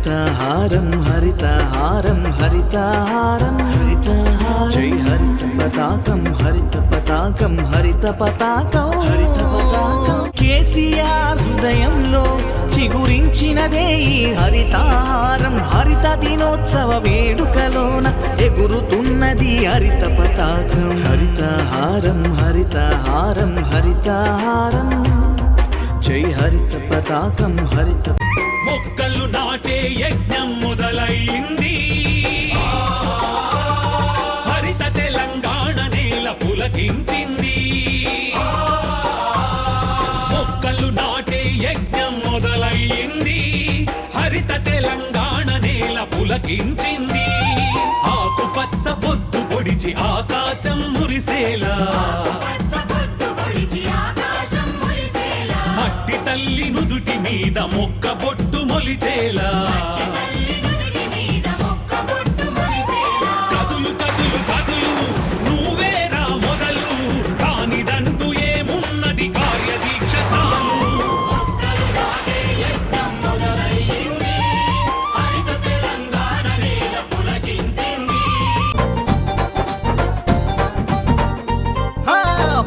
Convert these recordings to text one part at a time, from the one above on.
హరితహారం హరితహారం హరితహారం హరితహారం జై హరిత పతాకం హరిత పతాకం హరిత పతాకం హరిత పతాకం కేసీఆర్ హృదయంలో చిగురించినదే ఈ హరితహారం హరిత దినోత్సవ వేడుకలోన ఎగురుతున్నది హరిత పతాకం హరితహారం హరితహారం హరితహారం జై హరిత పతాకం హరిత మొక్కలు నాటే యజ్ఞం మొదలైంది హరిత తెలంగాణ నేల పులకించింది మొక్కలు నాటే యజ్ఞం మొదలైంది హరిత తెలంగాణ నేల పులకించింది ఆకుపచ్చ పొద్దు పొడిచి ఆకాశం మురిసేలా మట్టి తల్లి నుదుటి మీద మొక్క బొట్టు మొలిచేలా కదులు కదులు కదులు నువ్వేరా మొదలు కానిదంటూ ఏమున్నది కార్యదీక్ష చాలు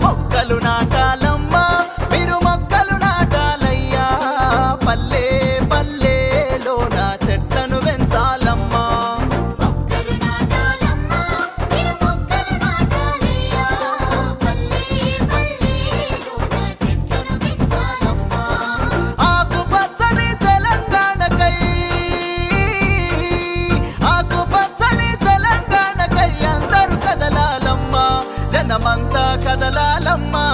మొక్కలు నాటాలమ్మా మీరు మొక్కలు నాటాలయ్యా పల్లె పల్లెలోన చెట్లను పెంచాలమ్మా ఆకుపచ్చని తెలంగాణకై ఆకుపచ్చని తెలంగాణకై అందరూ కదలాలమ్మా జనమంతా కదలాలమ్మా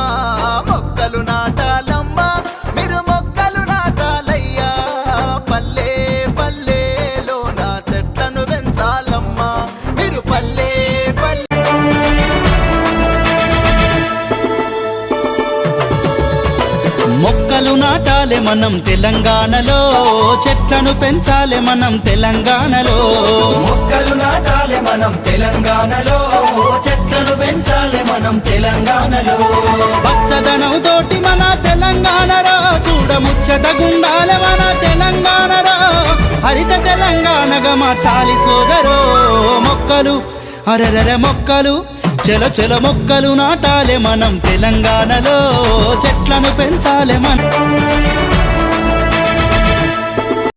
మొక్కలు నాటాలమ్మా మీరు మొక్కలు నాటాలయ్యా పల్లె పల్లెలోన చెట్లను పెంచాలమ్మా మీరు పల్లె పల్లె మొక్కలు నాటాలే మనం తెలంగాణలో చెట్లను పెంచాలే మనం తెలంగాణలో మొక్కలు నాటాలే మనం తెలంగాణలో చెట్లను పెంచాలే మనం తెలంగాణలో పచ్చదనం తోటి మన తెలంగాణలో చూడముచ్చటగుండాలే మన తెలంగాణలో హరిత తెలంగాణగా మార్చాలి సోదరో మొక్కలు అరెరె మొక్కలు చెల చెల మొక్కలు నాటాలే మనం తెలంగాణలో చెట్లను పెంచాలే మనం